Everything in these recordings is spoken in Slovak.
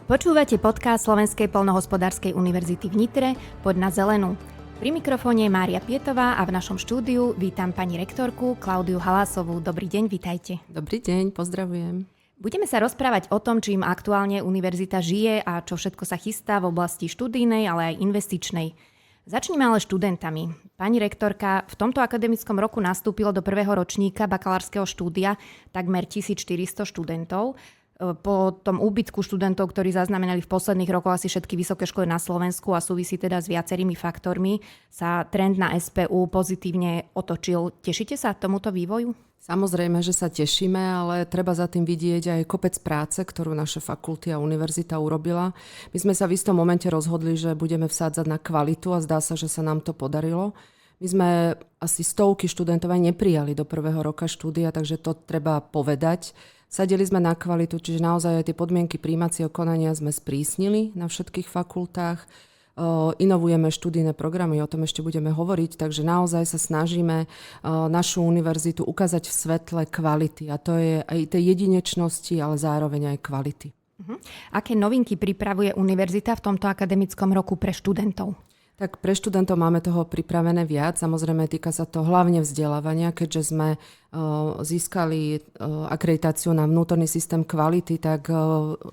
Počúvate podcast Slovenskej poľnohospodárskej univerzity v Nitre Poď na zelenú. Pri mikrofóne je Mária Pietová a v našom štúdiu vítam pani rektorku Klaudiu Halásovú. Dobrý deň, vitajte. Dobrý deň, pozdravujem. Budeme sa rozprávať o tom, čím aktuálne univerzita žije a čo všetko sa chystá v oblasti študijnej, ale aj investičnej. Začneme ale študentami. Pani rektorka, v tomto akademickom roku nastúpilo do prvého ročníka bakalárskeho štúdia takmer 1400 študentov. Po tom úbytku študentov, ktorí zaznamenali v posledných rokoch asi všetky vysoké školy na Slovensku a súvisí teda s viacerými faktormi, sa trend na SPU pozitívne otočil. Tešíte sa tomuto vývoju? Samozrejme, že sa tešíme, ale treba za tým vidieť aj kopec práce, ktorú naše fakulty a univerzita urobila. My sme sa v istom momente rozhodli, že budeme vsádzať na kvalitu a zdá sa, že sa nám to podarilo. My sme asi stovky študentov aj neprijali do prvého roka štúdia, takže to treba povedať. Sadili sme na kvalitu, čiže naozaj aj tie podmienky prijímacieho konania sme sprísnili na všetkých fakultách. Inovujeme študijné programy, o tom ešte budeme hovoriť, takže naozaj sa snažíme našu univerzitu ukázať v svetle kvality. A to je aj tej jedinečnosti, ale zároveň aj kvality. Aké novinky pripravuje univerzita v tomto akademickom roku pre študentov? Tak pre študentov máme toho pripravené viac. Samozrejme týka sa to hlavne vzdelávania, keďže sme získali akreditáciu na vnútorný systém kvality, tak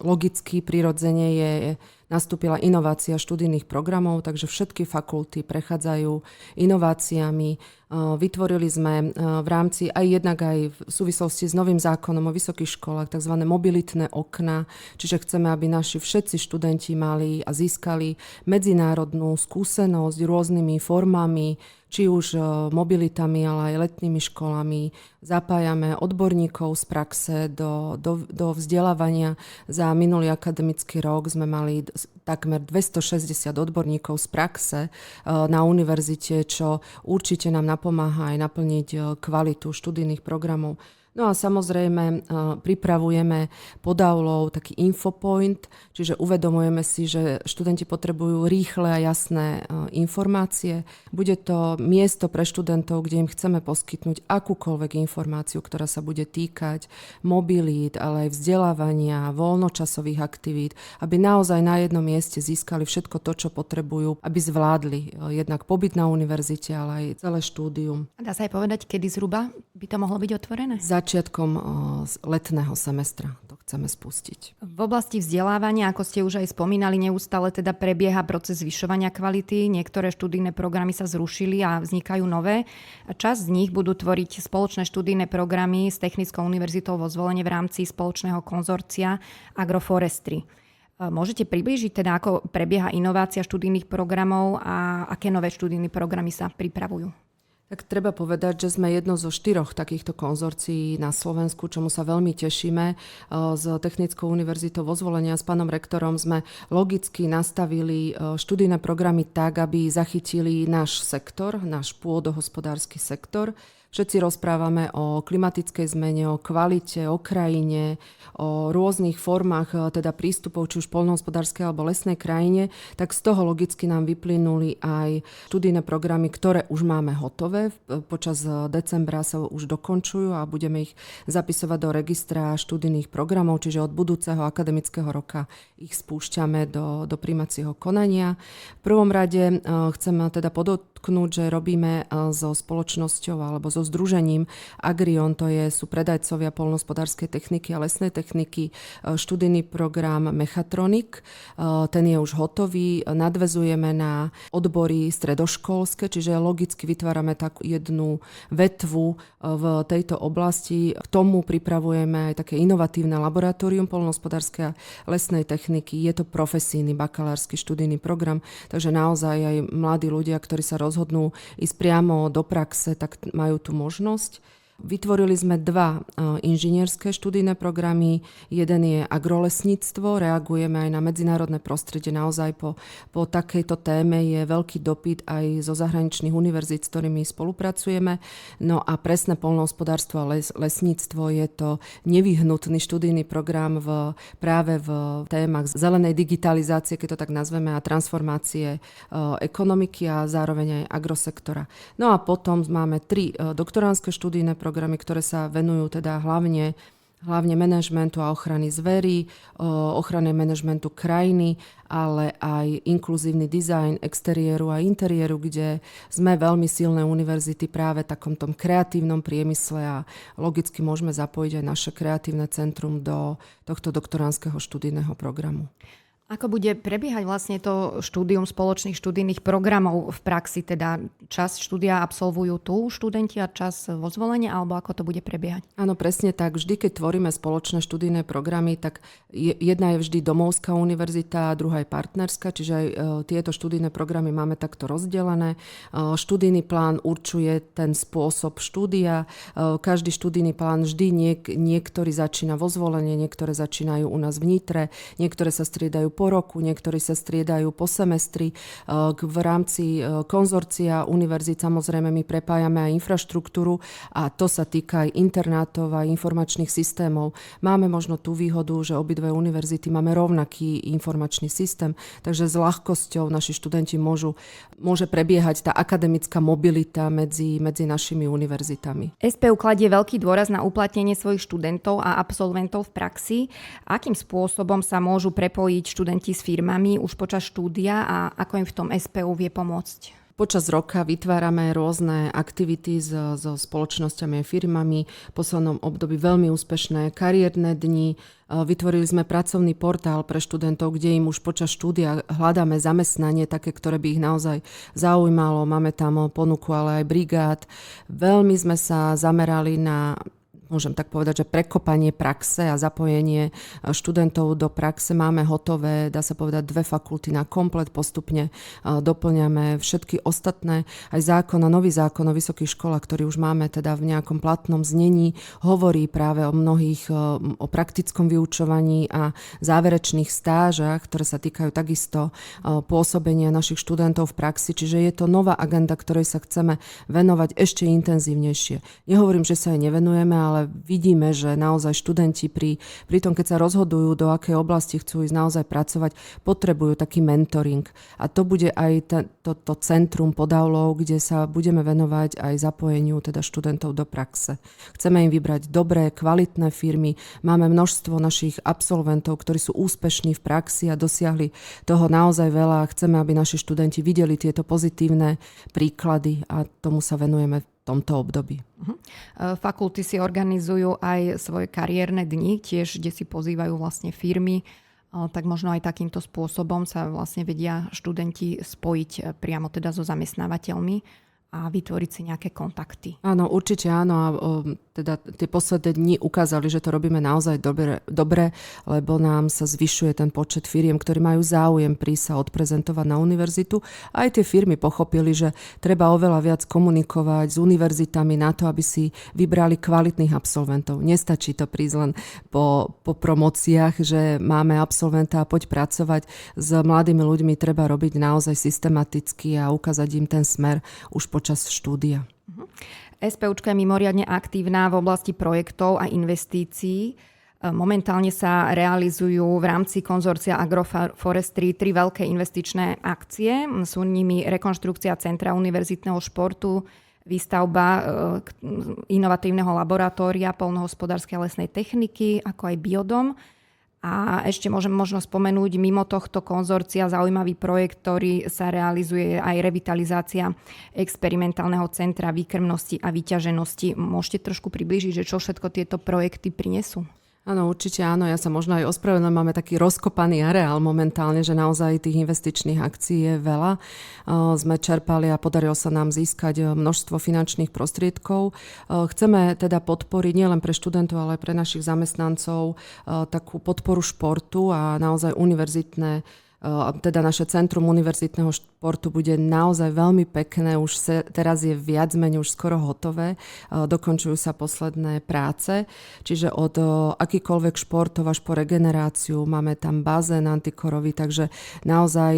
logicky, prirodzene nastúpila inovácia študijných programov, takže všetky fakulty prechádzajú inováciami. Vytvorili sme v rámci jednak aj v súvislosti s novým zákonom o vysokých školách tzv. Mobilitné okna, čiže chceme, aby naši všetci študenti mali a získali medzinárodnú skúsenosť rôznymi formami, či už mobilitami, ale aj letnými školami. Zapájame odborníkov z praxe do vzdelávania. Za minulý akademický rok sme mali takmer 260 odborníkov z praxe na univerzite, čo určite nám napomáha aj naplniť kvalitu študijných programov. No a samozrejme pripravujeme podavlov taký infopoint, čiže uvedomujeme si, že študenti potrebujú rýchle a jasné informácie. Bude to miesto pre študentov, kde im chceme poskytnúť akúkoľvek informáciu, ktorá sa bude týkať mobilít, ale aj vzdelávania, voľnočasových aktivít, aby naozaj na jednom mieste získali všetko to, čo potrebujú, aby zvládli jednak pobyt na univerzite, ale aj celé štúdium. Dá sa aj povedať, kedy zhruba by to mohlo byť otvorené? Začiatkom letného semestra to chceme spustiť. V oblasti vzdelávania, ako ste už aj spomínali, neustále teda prebieha proces zvyšovania kvality. Niektoré študijné programy sa zrušili a vznikajú nové. Časť z nich budú tvoriť spoločné študijné programy s Technickou univerzitou vo Zvolene v rámci spoločného konzorcia Agroforestry. Môžete priblížiť teda, ako prebieha inovácia študijných programov a aké nové študijné programy sa pripravujú? Tak treba povedať, že sme jedno zo 4 takýchto konzorcií na Slovensku, čomu sa veľmi tešíme. S Technickou univerzitou vo Zvolení a s pánom rektorom sme logicky nastavili študijné programy tak, aby zachytili náš sektor, náš pôdohospodársky sektor. Všetci rozprávame o klimatickej zmene, o kvalite, o krajine, o rôznych formách teda prístupov, či už poľnohospodárskej alebo lesnej krajine, tak z toho logicky nám vyplynuli aj študijné programy, ktoré už máme hotové. Počas decembra sa už dokončujú a budeme ich zapisovať do registra študijných programov, čiže od budúceho akademického roka ich spúšťame do prijímacieho konania. V prvom rade chcem teda podotknúť, že robíme so spoločnosťou alebo so združením Agrion, sú predajcovia poľnohospodárskej techniky a lesnej techniky, študijný program Mechatronik. Ten je už hotový. Nadväzujeme na odbory stredoškolské, čiže logicky vytvárame takú jednu vetvu v tejto oblasti. K tomu pripravujeme aj také inovatívne laboratórium poľnohospodárskej a lesnej techniky. Je to profesijný bakalársky študijný program, takže naozaj aj mladí ľudia, ktorí sa rozhodnú ísť priamo do praxe, tak majú tu možnosť. Vytvorili sme 2 inžinierské študijné programy. Jeden je agrolesníctvo, reagujeme aj na medzinárodné prostredie. Naozaj po takejto téme je veľký dopyt aj zo zahraničných univerzít, s ktorými spolupracujeme. No a presné poľnohospodárstvo a lesníctvo je to nevyhnutný študijný program práve v témach zelenej digitalizácie, keď to tak nazveme, a transformácie ekonomiky a zároveň aj agrosektora. No a potom máme 3 doktorandské študijné programy, ktoré sa venujú teda hlavne hlavne manažmentu a ochrany zverí, ochrany manažmentu krajiny, ale aj inkluzívny dizajn exteriéru a interiéru, kde sme veľmi silné univerzity práve v takomto kreatívnom priemysle a logicky môžeme zapojiť aj naše kreatívne centrum do tohto doktoránskeho študijného programu. Ako bude prebiehať vlastne to štúdium spoločných študijných programov v praxi? Teda časť štúdia absolvujú tu študenti a čas vo zvolení, alebo ako to bude prebiehať? Áno, presne tak. Vždy, keď tvoríme spoločné študijné programy, tak jedna je vždy domovská univerzita a druhá je partnerská, čiže aj tieto študijné programy máme takto rozdelené. Študijný plán určuje ten spôsob štúdia. Každý študijný plán vždy niektorý začína vo zvolení, niektoré začínajú u nás v Nitre, niektoré sa striedajú po roku, niektorí sa striedajú po semestri. V rámci konzorcia univerzít samozrejme my prepájame aj infraštruktúru a to sa týka aj internátov a informačných systémov. Máme možno tú výhodu, že obidve univerzity máme rovnaký informačný systém, takže s ľahkosťou naši študenti môže prebiehať tá akademická mobilita medzi našimi univerzitami. SPU kladie veľký dôraz na uplatnenie svojich študentov a absolventov v praxi. Akým spôsobom sa môžu prepojiť študenti s firmami už počas štúdia a ako im v tom SPU vie pomôcť? Počas roka vytvárame rôzne aktivity so spoločnosťami a firmami. V poslednom období veľmi úspešné kariérne dni. Vytvorili sme pracovný portál pre študentov, kde im už počas štúdia hľadáme zamestnanie, také, ktoré by ich naozaj zaujímalo. Máme tam ponuku, ale aj brigád. Veľmi sme sa zamerali na, môžem tak povedať, že prekopanie praxe a zapojenie študentov do praxe. Máme hotové, dá sa povedať, 2 fakulty na komplet, postupne doplňame všetky ostatné. Aj nový zákon o vysokých školách, ktorý už máme teda v nejakom platnom znení, hovorí práve o praktickom vyučovaní a záverečných stážach, ktoré sa týkajú takisto pôsobenia našich študentov v praxi. Čiže je to nová agenda, ktorej sa chceme venovať ešte intenzívnejšie. Nehovorím, že sa jej nevenujeme, ale vidíme, že naozaj študenti pri tom, keď sa rozhodujú, do akej oblasti chcú ísť naozaj pracovať, potrebujú taký mentoring. A to bude aj to centrum Podavlov, kde sa budeme venovať aj zapojeniu teda študentov do praxe. Chceme im vybrať dobré, kvalitné firmy. Máme množstvo našich absolventov, ktorí sú úspešní v praxi a dosiahli toho naozaj veľa. Chceme, aby naši študenti videli tieto pozitívne príklady a tomu sa venujeme v tomto období. Fakulty si organizujú aj svoje kariérne dni, tiež, kde si pozývajú vlastne firmy, tak možno aj takýmto spôsobom sa vlastne vedia študenti spojiť priamo teda so zamestnávateľmi a vytvoriť si nejaké kontakty. Áno, určite áno. A teda tie posledné dni ukázali, že to robíme naozaj dobre, lebo nám sa zvyšuje ten počet firiem, ktorí majú záujem prísť sa odprezentovať na univerzitu. Aj tie firmy pochopili, že treba oveľa viac komunikovať s univerzitami na to, aby si vybrali kvalitných absolventov. Nestačí to prísť len po promóciách, že máme absolventa a poď pracovať. S mladými ľuďmi treba robiť naozaj systematicky a ukázať im ten smer už počas štúdia. SPUčka je mimoriadne aktívna v oblasti projektov a investícií. Momentálne sa realizujú v rámci konzorcia Agroforestry 3 veľké investičné akcie. Sú nimi rekonštrukcia Centra univerzitného športu, výstavba inovatívneho laboratória poľnohospodárskej a lesnej techniky, ako aj biodom. A ešte môžem možno spomenúť mimo tohto konzorcia zaujímavý projekt, ktorý sa realizuje aj revitalizácia experimentálneho centra výkrmnosti a vyťaženosti. Môžete trošku priblížiť, že čo všetko tieto projekty prinesú? Áno, určite áno. Ja sa možno aj ospravedlňujem. Máme taký rozkopaný areál momentálne, že naozaj tých investičných akcií je veľa. Sme čerpali a podarilo sa nám získať množstvo finančných prostriedkov. Chceme teda podporiť nielen pre študentov, ale aj pre našich zamestnancov takú podporu športu a naozaj univerzitné, teda naše Centrum univerzitného športu bude naozaj veľmi pekné, už teraz je viac menej už skoro hotové, dokončujú sa posledné práce, čiže od akýkoľvek športov až po regeneráciu, máme tam bazén antikorový, takže naozaj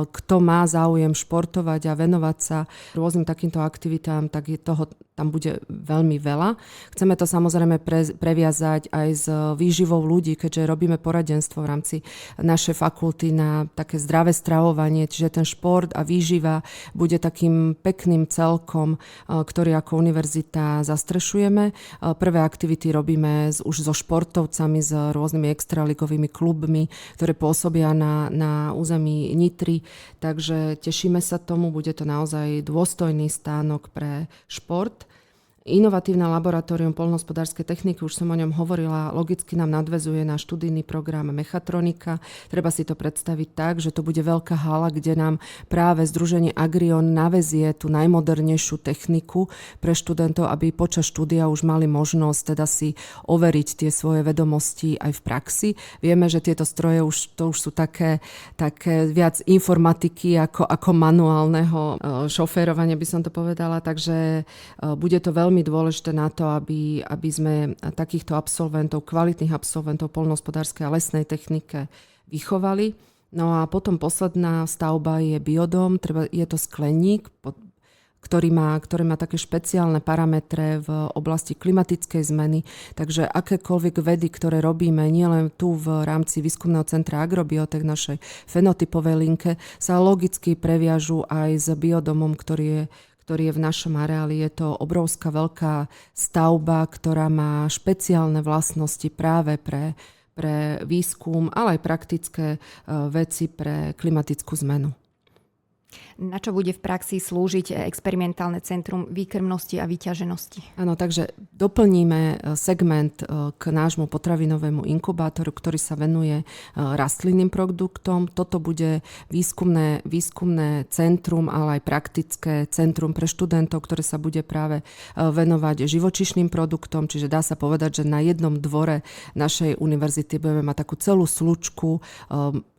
kto má záujem športovať a venovať sa rôznym takýmto aktivitám, tak toho tam bude veľmi veľa. Chceme to samozrejme previazať aj s výživou ľudí, keďže robíme poradenstvo v rámci našej fakulty na také zdravé stravovanie, čiže ten šport život a výživa bude takým pekným celkom, ktorý ako univerzita zastrešujeme. Prvé aktivity robíme už so športovcami, s rôznymi extraligovými klubmi, ktoré pôsobia na území Nitry. Takže tešíme sa tomu, bude to naozaj dôstojný stánok pre šport. Inovatívne laboratórium poľnohospodárskej techniky, už som o ňom hovorila, logicky nám nadväzuje na študijný program mechatronika. Treba si to predstaviť tak, že to bude veľká hala, kde nám práve Združenie Agrion navezie tú najmodernejšiu techniku pre študentov, aby počas štúdia už mali možnosť teda si overiť tie svoje vedomosti aj v praxi. Vieme, že tieto stroje už sú také viac informatiky ako manuálneho šoférovania, by som to povedala, takže bude to veľmi dôležité na to, aby sme takýchto absolventov, kvalitných absolventov poľnohospodárskej a lesnej technike vychovali. No a potom posledná stavba je biodom, je to skleník, ktorý má také špeciálne parametre v oblasti klimatickej zmeny. Takže akékoľvek vedy, ktoré robíme nielen tu v rámci výskumného centra Agrobiotek, našej fenotypovej linke, sa logicky previažú aj s biodomom, ktorý je v našom areáli. Je to obrovská veľká stavba, ktorá má špeciálne vlastnosti práve pre výskum, ale aj praktické veci pre klimatickú zmenu. Na čo bude v praxi slúžiť experimentálne centrum výkrmnosti a vyťaženosti? Áno, takže doplníme segment k nášmu potravinovému inkubátoru, ktorý sa venuje rastlinným produktom. Toto bude výskumné centrum, ale aj praktické centrum pre študentov, ktoré sa bude práve venovať živočíšnym produktom. Čiže dá sa povedať, že na jednom dvore našej univerzity budeme mať takú celú slučku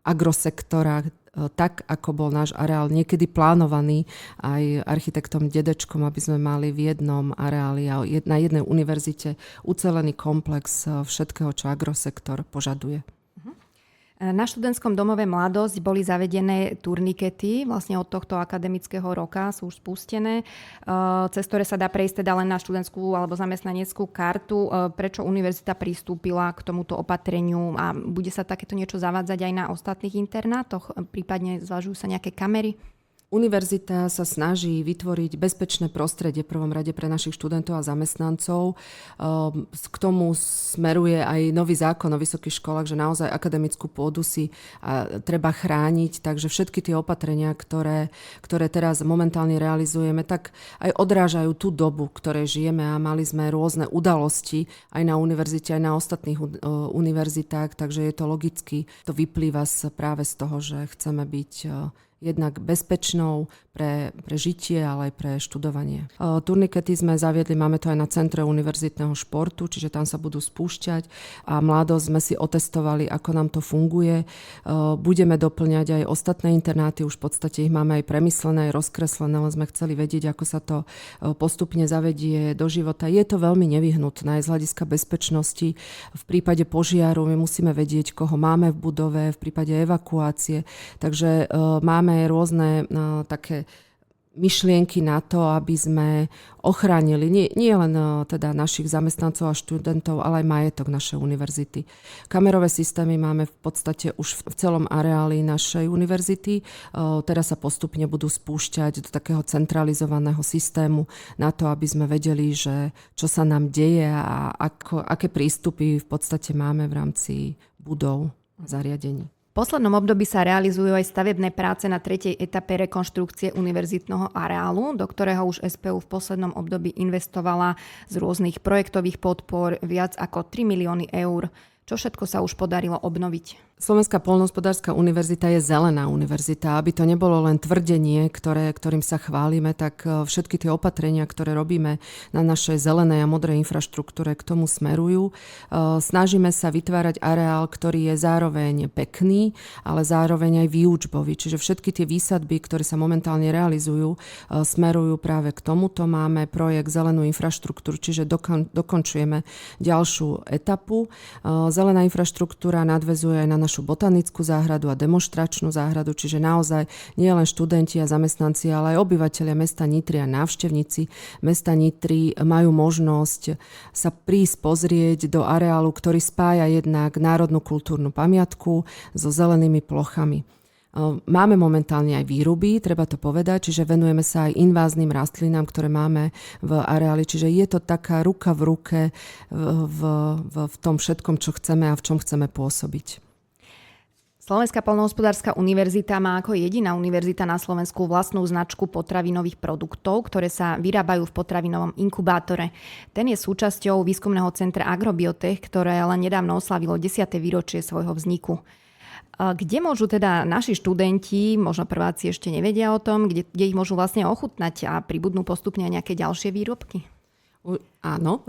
agrosektora, tak, ako bol náš areál niekedy plánovaný aj architektom Dedečkom, aby sme mali v jednom areáli a na jednej univerzite ucelený komplex všetkého, čo agrosektor požaduje. Na študentskom domove Mladosť boli zavedené turnikety, vlastne od tohto akademického roka sú už spustené, cez ktoré sa dá prejsť teda len na študentskú alebo zamestnaneckú kartu. Prečo univerzita pristúpila k tomuto opatreniu a bude sa takéto niečo zavádzať aj na ostatných internátoch? Prípadne zvažujú sa nejaké kamery? Univerzita sa snaží vytvoriť bezpečné prostredie v prvom rade pre našich študentov a zamestnancov. K tomu smeruje aj nový zákon o vysokých školách, že naozaj akademickú pôdu si treba chrániť, takže všetky tie opatrenia, ktoré teraz momentálne realizujeme, tak aj odrážajú tú dobu, v ktorej žijeme a mali sme rôzne udalosti aj na univerzite, aj na ostatných univerzitách, takže je to logicky, to vyplýva práve z toho, že chceme byť jednak bezpečnou pre žitie, ale aj pre študovanie. Turnikety sme zaviedli, máme to aj na Centre univerzitného športu, čiže tam sa budú spúšťať a Mladosť sme si otestovali, ako nám to funguje. Budeme doplňať aj ostatné internáty, už v podstate ich máme aj premyslené, aj rozkreslené, ale sme chceli vedieť, ako sa to postupne zavedie do života. Je to veľmi nevyhnutné z hľadiska bezpečnosti. V prípade požiaru my musíme vedieť, koho máme v budove, v prípade evakuácie. Takže máme rôzne také myšlienky na to, aby sme ochránili nie len teda našich zamestnancov a študentov, ale aj majetok našej univerzity. Kamerové systémy máme v podstate už v celom areáli našej univerzity. Teraz sa postupne budú spúšťať do takého centralizovaného systému na to, aby sme vedeli, že čo sa nám deje a aké prístupy v podstate máme v rámci budov a zariadení. V poslednom období sa realizujú aj stavebné práce na 3. etape rekonštrukcie univerzitného areálu, do ktorého už SPU v poslednom období investovala z rôznych projektových podpor viac ako 3 milióny eur. Čo všetko sa už podarilo obnoviť? Slovenská poľnohospodárska univerzita je zelená univerzita. Aby to nebolo len tvrdenie, ktorým sa chválime, tak všetky tie opatrenia, ktoré robíme na našej zelenej a modrej infraštruktúre, k tomu smerujú. Snažíme sa vytvárať areál, ktorý je zároveň pekný, ale zároveň aj výučbový. Čiže všetky tie výsadby, ktoré sa momentálne realizujú, smerujú práve k tomuto. Máme projekt zelenú infraštruktúru, čiže dokončujeme ďalšiu etapu. Zelená infraštruktúra nadväzuje aj na našu botanickú záhradu a demonštračnú záhradu, čiže naozaj nie len študenti a zamestnanci, ale aj obyvatelia mesta Nitry a návštevníci mesta Nitry majú možnosť sa prísť pozrieť do areálu, ktorý spája jednak národnú kultúrnu pamiatku so zelenými plochami. Máme momentálne aj výruby, treba to povedať, čiže venujeme sa aj invázným rastlinám, ktoré máme v areáli, čiže je to taká ruka v ruke v tom všetkom, čo chceme a v čom chceme pôsobiť. Slovenská poľnohospodárska univerzita má ako jediná univerzita na Slovensku vlastnú značku potravinových produktov, ktoré sa vyrábajú v potravinovom inkubátore. Ten je súčasťou výskumného centra Agrobiotech, ktoré len nedávno oslavilo 10. výročie svojho vzniku. Kde môžu teda naši študenti, možno prváci ešte nevedia o tom, kde ich môžu vlastne ochutnať a pribudnú postupne nejaké ďalšie výrobky? Áno,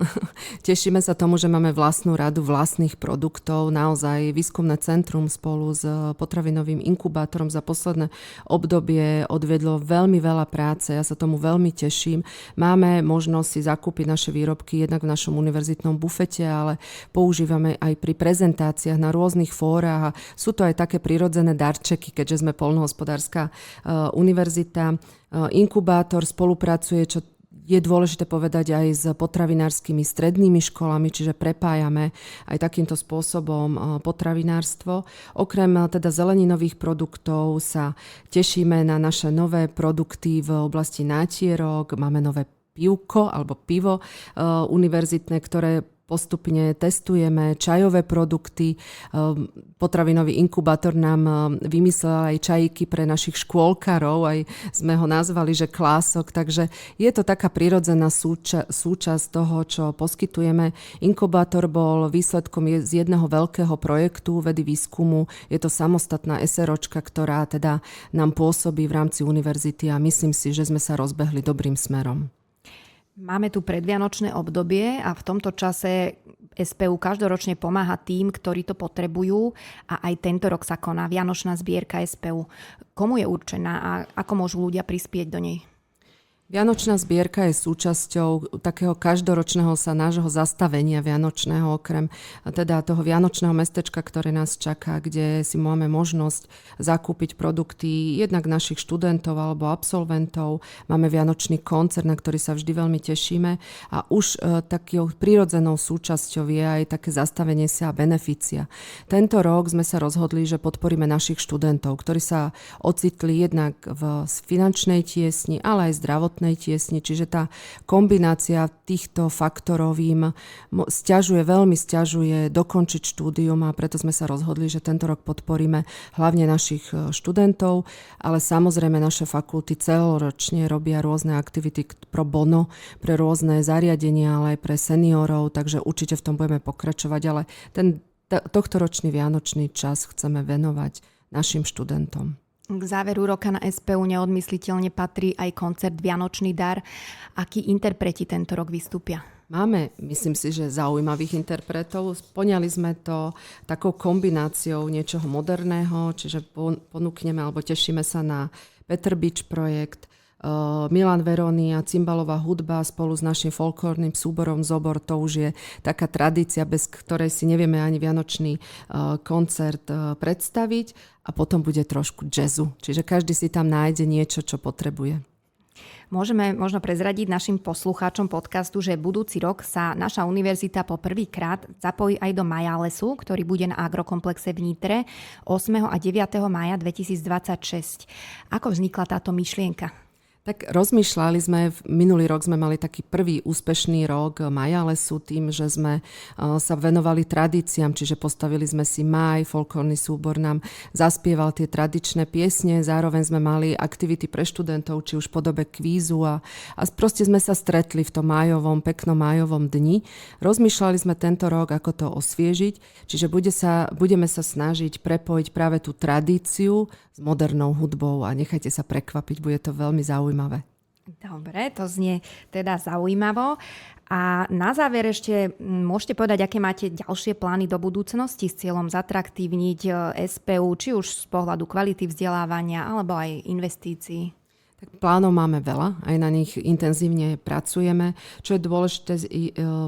tešíme sa tomu, že máme vlastnú radu vlastných produktov. Naozaj výskumné centrum spolu s potravinovým inkubátorom za posledné obdobie odvedlo veľmi veľa práce. Ja sa tomu veľmi teším. Máme možnosť si zakúpiť naše výrobky jednak v našom univerzitnom bufete, ale používame aj pri prezentáciách na rôznych fórach. A sú to aj také prirodzené darčeky, keďže sme poľnohospodárska univerzita. Inkubátor spolupracuje, čo je dôležité povedať, aj s potravinárskymi strednými školami, čiže prepájame aj takýmto spôsobom potravinárstvo. Okrem teda zeleninových produktov sa tešíme na naše nové produkty v oblasti nátierok. Máme nové pivko alebo pivo univerzitné, ktoré postupne testujeme, čajové produkty. Potravinový inkubátor nám vymyslel aj čajíky pre našich škôlkarov, aj sme ho nazvali, že klások, takže je to taká prirodzená súčasť toho, čo poskytujeme. Inkubátor bol výsledkom z jedného veľkého projektu vedy výskumu. Je to samostatná SROčka, ktorá teda nám pôsobí v rámci univerzity a myslím si, že sme sa rozbehli dobrým smerom. Máme tu predvianočné obdobie a v tomto čase SPU každoročne pomáha tým, ktorí to potrebujú a aj tento rok sa koná Vianočná zbierka SPU. Komu je určená a ako môžu ľudia prispieť do nej? Vianočná zbierka je súčasťou takého každoročného sa nášho zastavenia vianočného, okrem teda toho vianočného mestečka, ktoré nás čaká, kde si máme možnosť zakúpiť produkty jednak našich študentov alebo absolventov. Máme vianočný koncert, na ktorý sa vždy veľmi tešíme a už takou prirodzenou súčasťou je aj také zastavenie sa a beneficia. Tento rok sme sa rozhodli, že podporíme našich študentov, ktorí sa ocitli jednak v finančnej tiesni, ale aj zdravotnej tiesni, čiže tá kombinácia týchto faktorov im veľmi sťažuje dokončiť štúdium a preto sme sa rozhodli, že tento rok podporíme hlavne našich študentov, ale samozrejme naše fakulty celoročne robia rôzne aktivity pro bono, pre rôzne zariadenia, ale aj pre seniorov, takže určite v tom budeme pokračovať, ale ten tohtoročný vianočný čas chceme venovať našim študentom. K záveru roka na SPU neodmysliteľne patrí aj koncert Vianočný dar. Akí interpreti tento rok vystúpia? Máme, myslím si, že zaujímavých interpretov. Poňali sme to takou kombináciou niečoho moderného, čiže ponúkneme alebo tešíme sa na Peter Beach projekt, Milan Veroni a cymbalová hudba spolu s našim folklórnym súborom Zobor, to už je taká tradícia, bez ktorej si nevieme ani vianočný koncert predstaviť a potom bude trošku jazzu, čiže každý si tam nájde niečo, čo potrebuje. Môžeme možno prezradiť našim poslucháčom podcastu, že budúci rok sa naša univerzita po prvýkrát zapojí aj do Majalesu, ktorý bude na agrokomplexe v Nitre 8. a 9. mája 2026. Ako vznikla táto myšlienka? Tak rozmýšľali sme, minulý rok sme mali taký prvý úspešný rok Majalesu tým, že sme sa venovali tradíciám, čiže postavili sme si máj, folklórny súbor nám zaspieval tie tradičné piesne, zároveň sme mali aktivity pre študentov, či už v podobe kvízu a proste sme sa stretli v tom peknom májovom dni. Rozmýšľali sme tento rok, ako to osviežiť, čiže budeme sa snažiť prepojiť práve tú tradíciu s modernou hudbou a nechajte sa prekvapiť, bude to veľmi zaujímavé. Dobre, to znie teda zaujímavo. A na záver ešte môžete povedať, aké máte ďalšie plány do budúcnosti s cieľom zatraktívniť SPU, či už z pohľadu kvality vzdelávania alebo aj investícií? Tak plánov máme veľa, aj na nich intenzívne pracujeme. Čo je dôležité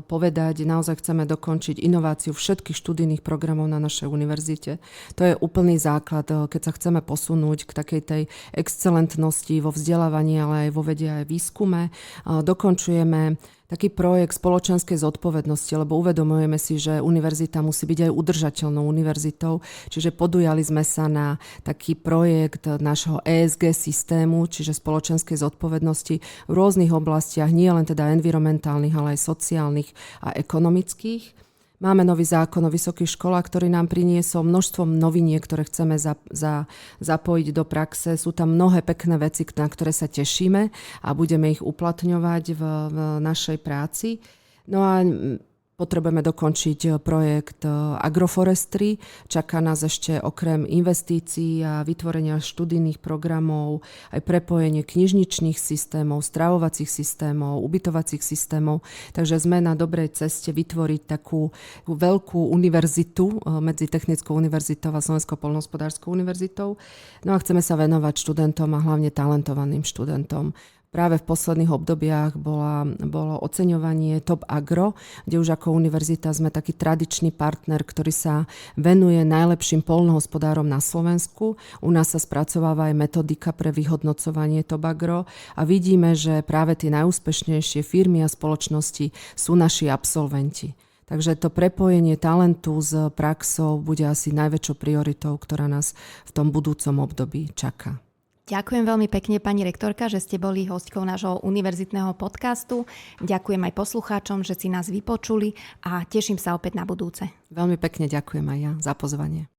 povedať, naozaj chceme dokončiť inováciu všetkých študijných programov na našej univerzite. To je úplný základ, keď sa chceme posunúť k takej tej excelentnosti vo vzdelávaní, ale aj vo vede a výskume. Dokončujeme taký projekt spoločenskej zodpovednosti, lebo uvedomujeme si, že univerzita musí byť aj udržateľnou univerzitou, čiže podujali sme sa na taký projekt nášho ESG systému, čiže spoločenskej zodpovednosti v rôznych oblastiach, nie len teda environmentálnych, ale aj sociálnych a ekonomických. Máme nový zákon o vysokých školách, ktorý nám priniesol množstvo noviniek, ktoré chceme zapojiť do praxe. Sú tam mnohé pekné veci, na ktoré sa tešíme a budeme ich uplatňovať v našej práci. No a potrebujeme dokončiť projekt Agroforestry. Čaká nás ešte okrem investícií a vytvorenia študijných programov aj prepojenie knižničných systémov, stravovacích systémov, ubytovacích systémov. Takže sme na dobrej ceste vytvoriť takú veľkú univerzitu medzi Technickou univerzitou a Slovenskou poľnohospodárskou univerzitou. No a chceme sa venovať študentom a hlavne talentovaným študentom. Práve v posledných obdobiach bolo oceňovanie Top Agro, kde už ako univerzita sme taký tradičný partner, ktorý sa venuje najlepším poľnohospodárom na Slovensku. U nás sa spracováva aj metodika pre vyhodnocovanie Top Agro a vidíme, že práve tie najúspešnejšie firmy a spoločnosti sú naši absolventi. Takže to prepojenie talentu s praxou bude asi najväčšou prioritou, ktorá nás v tom budúcom období čaká. Ďakujem veľmi pekne, pani rektorka, že ste boli hostkou nášho univerzitného podcastu. Ďakujem aj poslucháčom, že si nás vypočuli a teším sa opäť na budúce. Veľmi pekne ďakujem aj ja za pozvanie.